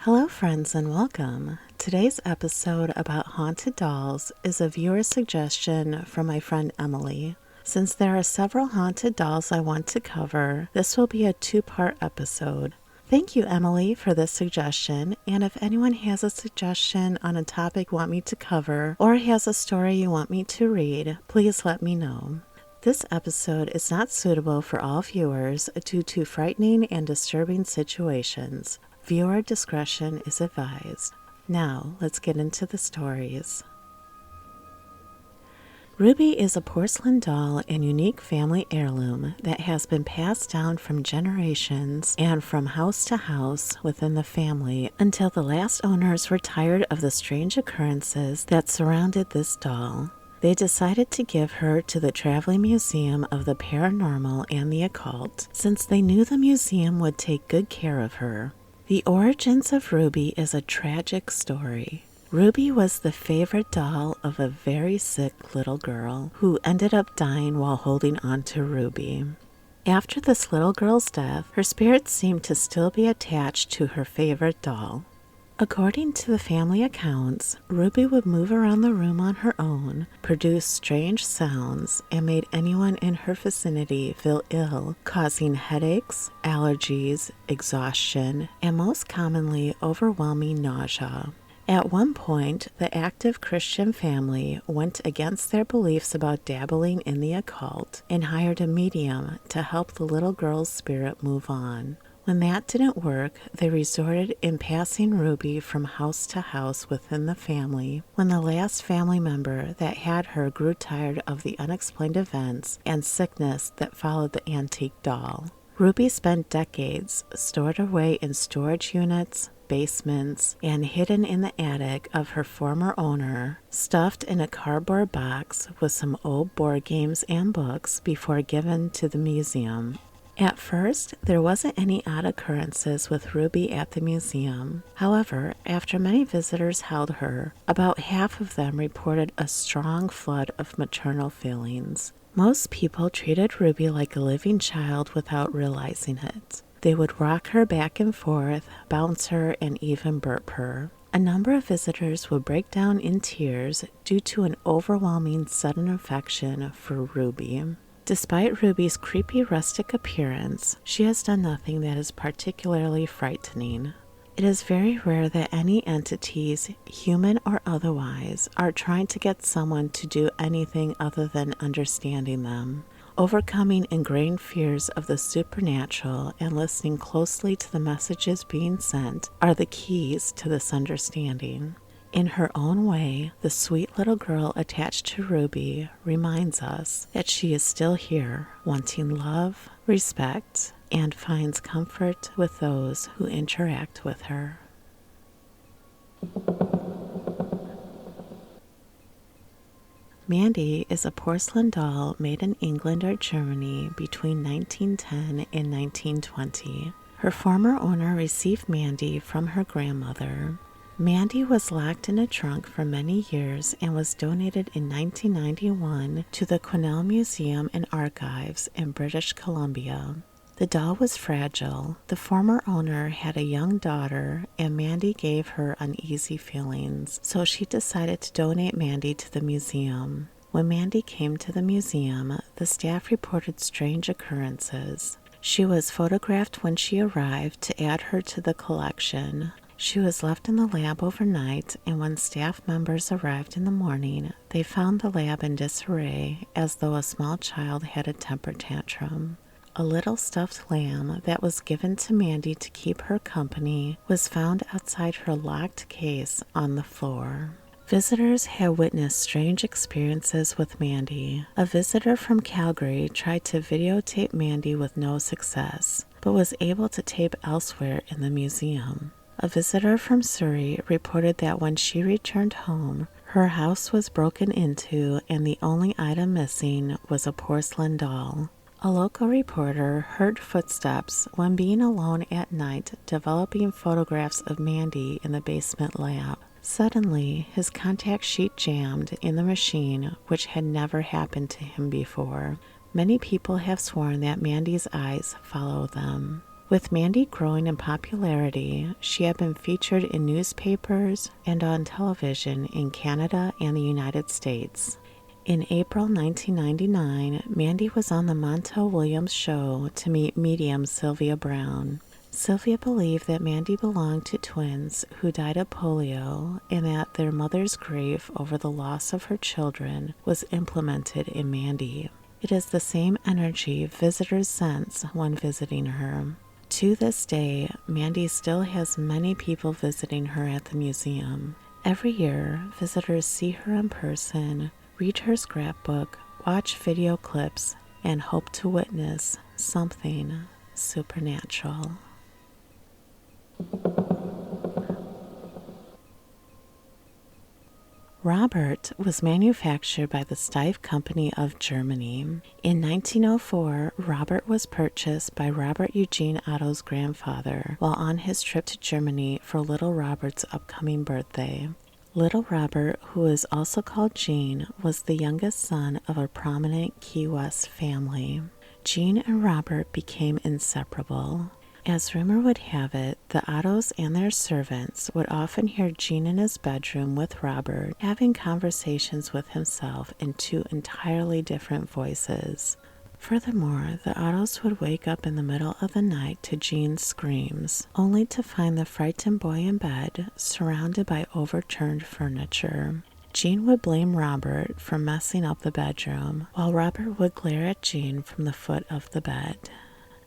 Hello friends and welcome. Today's episode about haunted dolls is a viewer suggestion from my friend Emily. Since there are several haunted dolls I want to cover, this will be a two-part episode. Thank you, Emily, for this suggestion, and if anyone has a suggestion on a topic you want me to cover or has a story you want me to read, please let me know. This episode is not suitable for all viewers due to frightening and disturbing situations. Viewer discretion is advised. Now, let's get into the stories. Ruby is a porcelain doll and unique family heirloom that has been passed down from generations and from house to house within the family until the last owners were tired of the strange occurrences that surrounded this doll. They decided to give her to the Traveling Museum of the Paranormal and the Occult, since they knew the museum would take good care of her. The origins of Ruby is a tragic story. Ruby was the favorite doll of a very sick little girl who ended up dying while holding on to Ruby. After this little girl's death, her spirit seemed to still be attached to her favorite doll. According to the family accounts, Ruby would move around the room on her own, produce strange sounds, and made anyone in her vicinity feel ill, causing headaches, allergies, exhaustion, and most commonly overwhelming nausea. At one point, the active Christian family went against their beliefs about dabbling in the occult and hired a medium to help the little girl's spirit move on. When that didn't work, they resorted in passing Ruby from house to house within the family when the last family member that had her grew tired of the unexplained events and sickness that followed the antique doll. Ruby spent decades stored away in storage units, basements, and hidden in the attic of her former owner, stuffed in a cardboard box with some old board games and books before given to the museum. At first, there wasn't any odd occurrences with Ruby at the museum. However, after many visitors held her, about half of them reported a strong flood of maternal feelings. Most people treated Ruby like a living child without realizing it. They would rock her back and forth, bounce her, and even burp her. A number of visitors would break down in tears due to an overwhelming sudden affection for Ruby. Despite Ruby's creepy rustic appearance, she has done nothing that is particularly frightening. It is very rare that any entities, human or otherwise, are trying to get someone to do anything other than understanding them. Overcoming ingrained fears of the supernatural and listening closely to the messages being sent are the keys to this understanding. In her own way, the sweet little girl attached to Ruby reminds us that she is still here, wanting love, respect, and finds comfort with those who interact with her. Mandy is a porcelain doll made in England or Germany between 1910 and 1920. Her former owner received Mandy from her grandmother. Mandy was locked in a trunk for many years and was donated in 1991 to the Cornell Museum and Archives in British Columbia. The doll was fragile. The former owner had a young daughter, and Mandy gave her uneasy feelings, so she decided to donate Mandy to the museum. When Mandy came to the museum, the staff reported strange occurrences. She was photographed when she arrived to add her to the collection. She was left in the lab overnight, and when staff members arrived in the morning, they found the lab in disarray as though a small child had a temper tantrum. A little stuffed lamb that was given to Mandy to keep her company was found outside her locked case on the floor. Visitors had witnessed strange experiences with Mandy. A visitor from Calgary tried to videotape Mandy with no success, but was able to tape elsewhere in the museum. A visitor from Surrey reported that when she returned home, her house was broken into and the only item missing was a porcelain doll. A local reporter heard footsteps when being alone at night developing photographs of Mandy in the basement lab. Suddenly, his contact sheet jammed in the machine, which had never happened to him before. Many people have sworn that Mandy's eyes follow them. With Mandy growing in popularity, she had been featured in newspapers and on television in Canada and the United States. In April 1999, Mandy was on the Montel Williams show to meet medium Sylvia Brown. Sylvia believed that Mandy belonged to twins who died of polio and that their mother's grief over the loss of her children was implemented in Mandy. It is the same energy visitors sense when visiting her. To this day, Mandy still has many people visiting her at the museum. Every year, visitors see her in person, read her scrapbook, watch video clips, and hope to witness something supernatural. Robert was manufactured by the Steiff Company of Germany. In 1904, Robert was purchased by Robert Eugene Otto's grandfather while on his trip to Germany for little Robert's upcoming birthday. Little Robert, who is also called Gene, was the youngest son of a prominent Key West family. Gene and Robert became inseparable. As rumor would have it, the Ottos and their servants would often hear Gene in his bedroom with Robert having conversations with himself in two entirely different voices. Furthermore, the Ottos would wake up in the middle of the night to Gene's screams, only to find the frightened boy in bed, surrounded by overturned furniture. Gene would blame Robert for messing up the bedroom, while Robert would glare at Gene from the foot of the bed.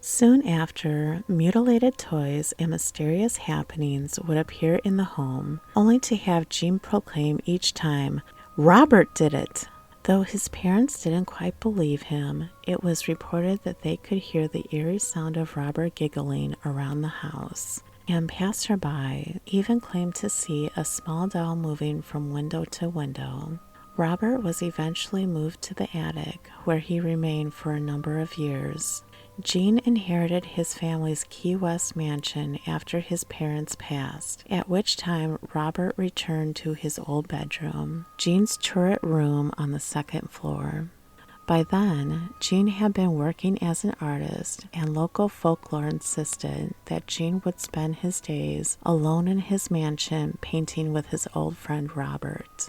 Soon after, mutilated toys and mysterious happenings would appear in the home, only to have Gene proclaim each time, "Robert did it!" Though his parents didn't quite believe him, it was reported that they could hear the eerie sound of Robert giggling around the house, and passerby even claimed to see a small doll moving from window to window. Robert was eventually moved to the attic, where he remained for a number of years. Gene inherited his family's Key West mansion after his parents passed, at which time Robert returned to his old bedroom, Gene's turret room on the second floor. By then, Gene had been working as an artist, and local folklore insisted that Gene would spend his days alone in his mansion painting with his old friend Robert.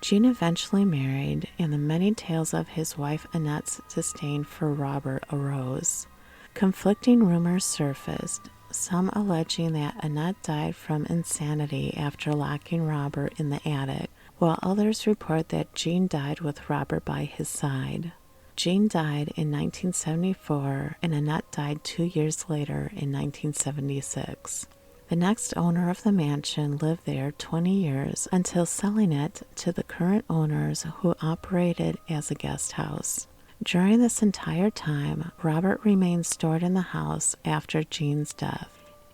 Gene eventually married, and the many tales of his wife Annette's disdain for Robert arose. Conflicting rumors surfaced, some alleging that Annette died from insanity after locking Robert in the attic, while others report that Gene died with Robert by his side. Gene died in 1974, and Annette died 2 years later in 1976. The next owner of the mansion lived there 20 years until selling it to the current owners, who operated as a guest house. During this entire time, Robert remained stored in the house after Gene's death.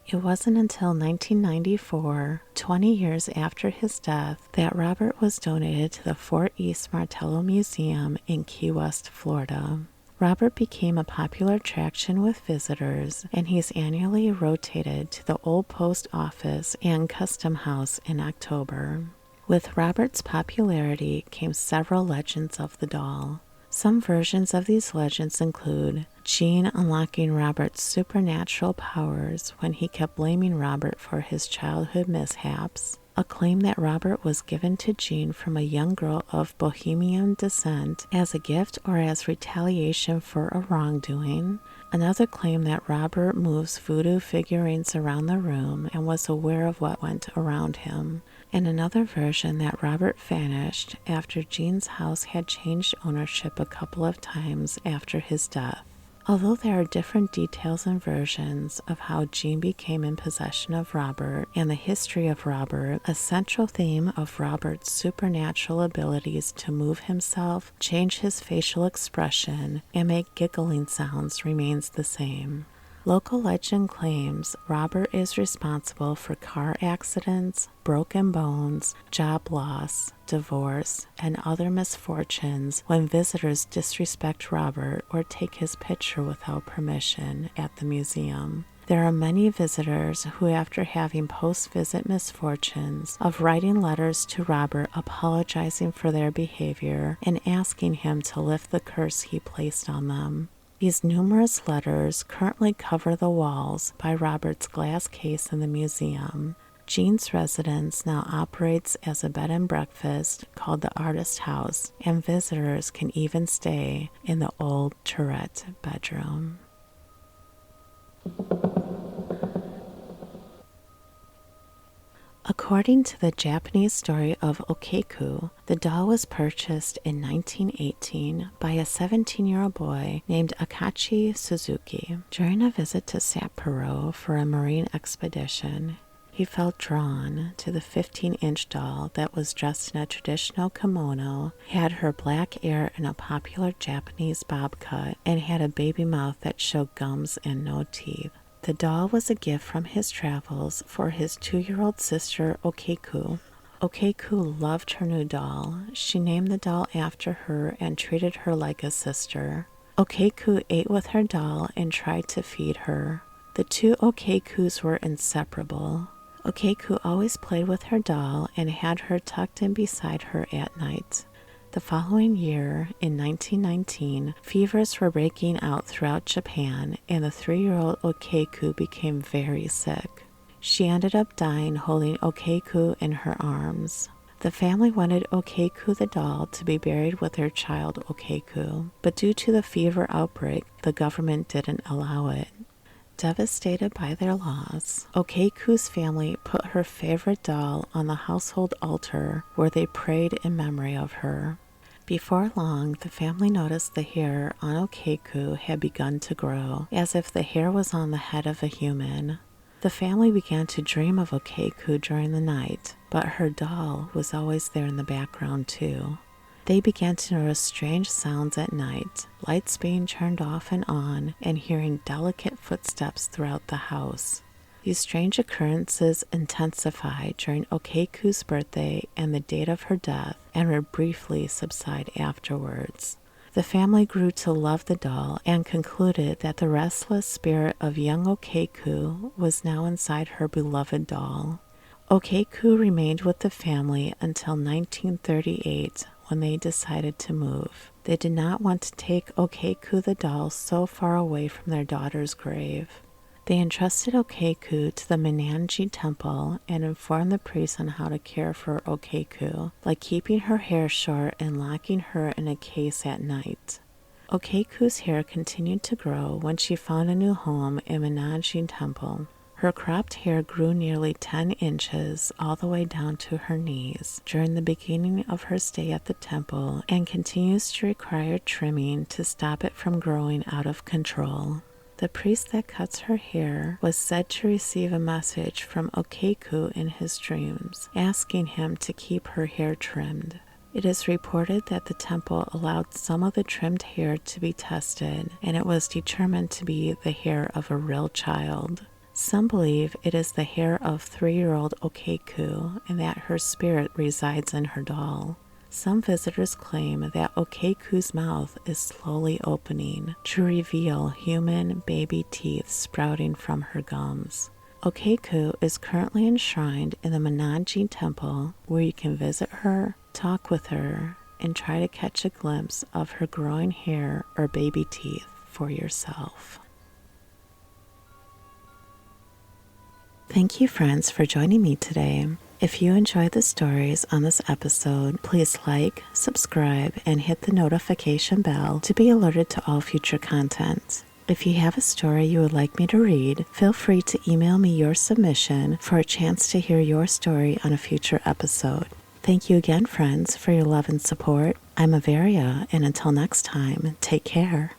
It wasn't until 1994, 20 years after his death, that Robert was donated to the Fort East Martello Museum in Key West, Florida. Robert became a popular attraction with visitors, and he's annually rotated to the Old Post Office and Custom House in October. With Robert's popularity came several legends of the doll. Some versions of these legends include Gene unlocking Robert's supernatural powers when he kept blaming Robert for his childhood mishaps, a claim that Robert was given to Gene from a young girl of Bohemian descent as a gift or as retaliation for a wrongdoing, another claim that Robert moves voodoo figurines around the room and was aware of what went around him, and another version that Robert vanished after Gene's house had changed ownership a couple of times after his death. Although there are different details and versions of how Gene became in possession of Robert and the history of Robert, a central theme of Robert's supernatural abilities to move himself, change his facial expression, and make giggling sounds remains the same. Local legend claims Robert is responsible for car accidents, broken bones, job loss, divorce, and other misfortunes when visitors disrespect Robert or take his picture without permission at the museum. There are many visitors who, after having post-visit misfortunes, of writing letters to Robert apologizing for their behavior and asking him to lift the curse he placed on them. These numerous letters currently cover the walls by Robert's glass case in the museum. Jean's residence now operates as a bed and breakfast called the Artist House, and visitors can even stay in the old turret bedroom. According to the Japanese story of Okiku, the doll was purchased in 1918 by a 17-year-old boy named Akachi Suzuki. During a visit to Sapporo for a marine expedition, he felt drawn to the 15-inch doll that was dressed in a traditional kimono, had her black hair in a popular Japanese bob cut, and had a baby mouth that showed gums and no teeth. The doll was a gift from his travels for his 2-year-old sister, Okiku. Okiku loved her new doll. She named the doll after her and treated her like a sister. Okiku ate with her doll and tried to feed her. The two Okikus were inseparable. Okiku always played with her doll and had her tucked in beside her at night. The following year, in 1919, fevers were breaking out throughout Japan, and the 3-year-old Okiku became very sick. She ended up dying holding Okiku in her arms. The family wanted Okiku the doll to be buried with their child Okiku, but due to the fever outbreak, the government didn't allow it. Devastated by their loss, Okiku's family put her favorite doll on the household altar where they prayed in memory of her. Before long, the family noticed the hair on Okiku had begun to grow, as if the hair was on the head of a human. The family began to dream of Okiku during the night, but her doll was always there in the background too. They began to notice strange sounds at night, lights being turned off and on, and hearing delicate footsteps throughout the house. These strange occurrences intensified during Okiku's birthday and the date of her death, and would briefly subside afterwards. The family grew to love the doll and concluded that the restless spirit of young Okiku was now inside her beloved doll. Okiku remained with the family until 1938, when they decided to move. They did not want to take Okiku the doll so far away from their daughter's grave. They entrusted Okiku to the Mandy temple and informed the priest on how to care for Okiku, like keeping her hair short and locking her in a case at night. Okiku's hair continued to grow when she found a new home in Mandy temple. Her cropped hair grew nearly 10 inches all the way down to her knees during the beginning of her stay at the temple, and continues to require trimming to stop it from growing out of control. The priest that cuts her hair was said to receive a message from Okiku in his dreams, asking him to keep her hair trimmed. It is reported that the temple allowed some of the trimmed hair to be tested, and it was determined to be the hair of a real child. Some believe it is the hair of 3-year-old Okiku and that her spirit resides in her doll. Some visitors claim that Okiku's mouth is slowly opening to reveal human baby teeth sprouting from her gums. Okiku is currently enshrined in the Mandy temple, where you can visit her, talk with her, and try to catch a glimpse of her growing hair or baby teeth for yourself. Thank you, friends, for joining me today. If you enjoyed the stories on this episode, please like, subscribe, and hit the notification bell to be alerted to all future content. If you have a story you would like me to read, feel free to email me your submission for a chance to hear your story on a future episode. Thank you again, friends, for your love and support. I'm Avarea, and until next time, take care.